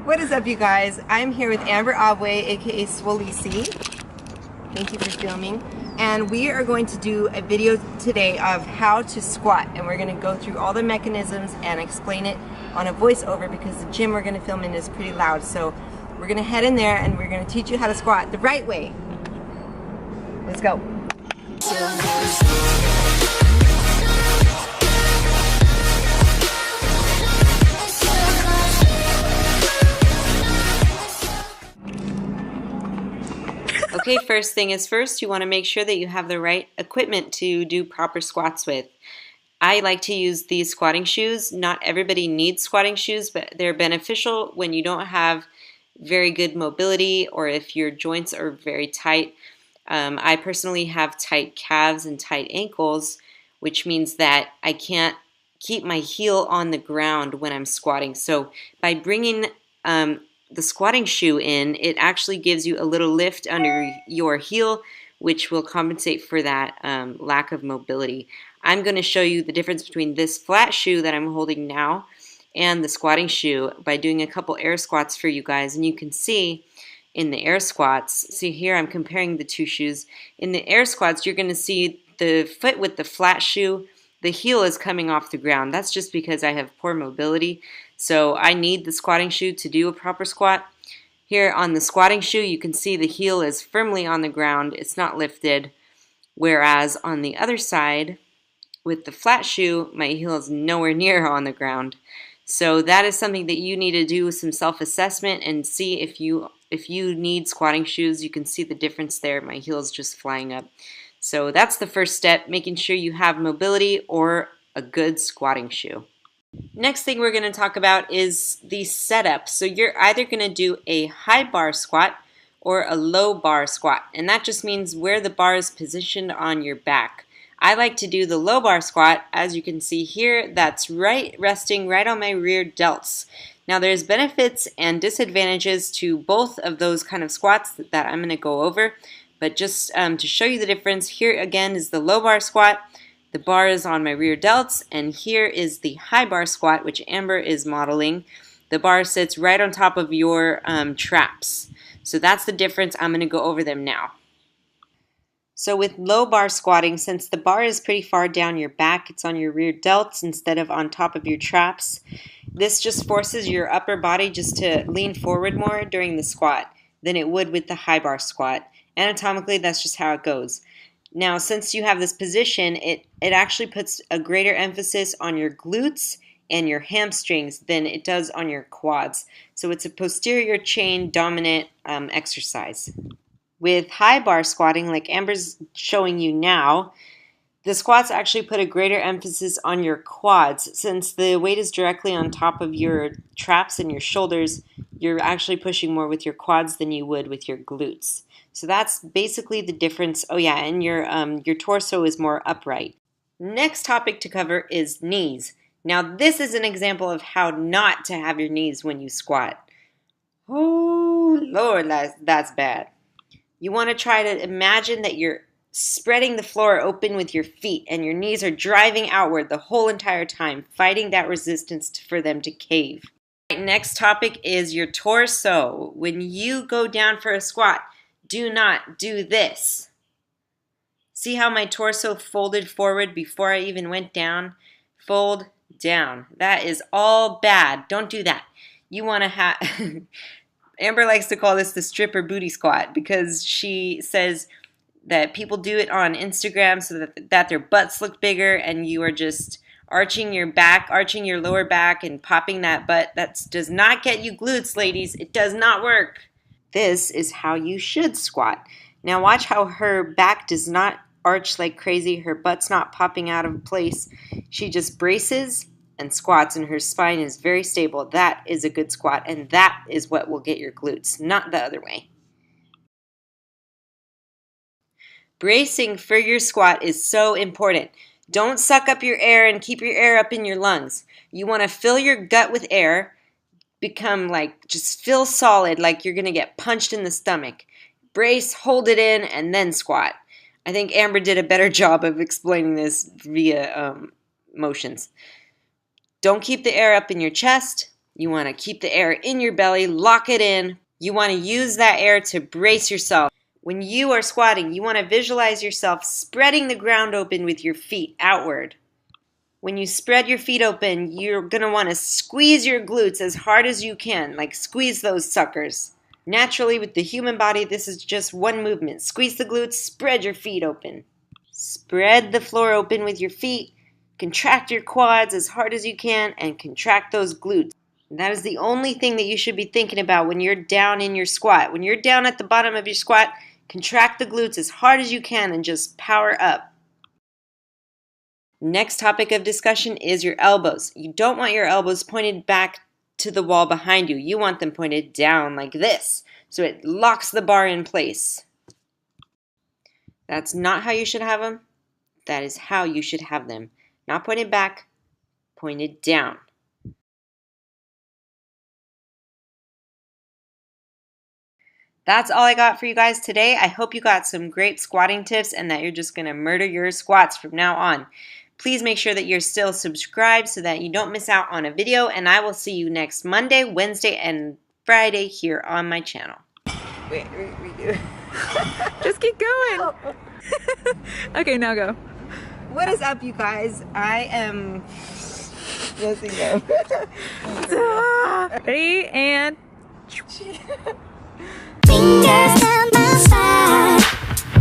What is up, you guys? I'm here with Amber Abwe, aka Swolisi. Thank you for filming. And we are going to do a video today of how to squat. And we're going to go through all the mechanisms and explain it on a voiceover because the gym we're going to film in is pretty loud. So we're going to head in there and we're going to teach you how to squat the right way. Let's go. Okay, first thing is first, you want to make sure that you have the right equipment to do proper squats with. I like to use these squatting shoes. Not everybody needs squatting shoes, but they're beneficial when you don't have very good mobility or if your joints are very tight. I personally have tight calves and tight ankles, which means that I can't keep my heel on the ground when I'm squatting. So by bringing the squatting shoe in, it actually gives you a little lift under your heel, which will compensate for that lack of mobility. I'm going to show you the difference between this flat shoe that I'm holding now and the squatting shoe by doing a couple air squats for you guys. And you can see in the air squats, see here I'm comparing the two shoes. In the air squats, you're going to see the foot with the flat shoe, the heel is coming off the ground. That's just because I have poor mobility. So I need the squatting shoe to do a proper squat. Here on the squatting shoe, you can see the heel is firmly on the ground. It's not lifted. Whereas on the other side, with the flat shoe, my heel is nowhere near on the ground. So that is something that you need to do some self-assessment and see if you need squatting shoes. You can see the difference there. My heel is just flying up. So that's the first step, making sure you have mobility or a good squatting shoe. Next thing we're going to talk about is the setup. So you're either going to do a high bar squat or a low bar squat. And that just means where the bar is positioned on your back. I like to do the low bar squat. As you can see here, that's resting right on my rear delts. Now there's benefits and disadvantages to both of those kind of squats that I'm going to go over. But just to show you the difference, here again is the low bar squat. The bar is on my rear delts, and here is the high bar squat, which Amber is modeling. The bar sits right on top of your traps. So that's the difference. I'm going to go over them now. So with low bar squatting, since the bar is pretty far down your back, it's on your rear delts instead of on top of your traps. This just forces your upper body just to lean forward more during the squat than it would with the high bar squat. Anatomically, that's just how it goes. Now, since you have this position, it actually puts a greater emphasis on your glutes and your hamstrings than it does on your quads. So it's a posterior chain dominant exercise. With high bar squatting, like Amber's showing you now, the squats actually put a greater emphasis on your quads. Since the weight is directly on top of your traps and your shoulders, you're actually pushing more with your quads than you would with your glutes. So that's basically the difference. Oh yeah, and your torso is more upright. Next topic to cover is knees. Now this is an example of how not to have your knees when you squat. Oh Lord, that's bad. You want to try to imagine that you're spreading the floor open with your feet and your knees are driving outward the whole entire time, fighting that resistance for them to cave. Next topic is your torso. When you go down for a squat, do not do this. See how my torso folded forward before I even went down? Fold down. That is all bad. Don't do that. You want to have... Amber likes to call this the stripper booty squat because she says that people do it on Instagram so that their butts look bigger and you are just arching your back, arching your lower back and popping that butt. That does not get you glutes, ladies. It does not work. This is how you should squat. Now watch how her back does not arch like crazy. Her butt's not popping out of place. She just braces and squats and her spine is very stable. That is a good squat and that is what will get your glutes, not the other way. Bracing for your squat is so important. Don't suck up your air and keep your air up in your lungs. You want to fill your gut with air. Become just feel solid, like you're going to get punched in the stomach. Brace, hold it in, and then squat. I think Amber did a better job of explaining this via motions. Don't keep the air up in your chest. You want to keep the air in your belly, lock it in. You want to use that air to brace yourself. When you are squatting, you want to visualize yourself spreading the ground open with your feet outward. When you spread your feet open, you're going to want to squeeze your glutes as hard as you can, like squeeze those suckers. Naturally, with the human body, this is just one movement. Squeeze the glutes, spread your feet open. Spread the floor open with your feet. Contract your quads as hard as you can and contract those glutes. And that is the only thing that you should be thinking about when you're down in your squat. When you're down at the bottom of your squat, contract the glutes as hard as you can and just power up. Next topic of discussion is your elbows. You don't want your elbows pointed back to the wall behind you. You want them pointed down like this, so it locks the bar in place. That's not how you should have them. That is how you should have them. Not pointed back, pointed down. That's all I got for you guys today. I hope you got some great squatting tips and that you're just going to murder your squats from now on. Please make sure that you're still subscribed so that you don't miss out on a video, and I will see you next Monday, Wednesday, and Friday here on my channel. Wait, redo. Just keep going. Okay, now go. What is up, you guys? I am... Yes, you know. Ready, and... Fingers down my side.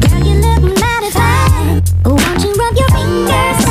Girl, you look mighty fine. Won't you rub your fingers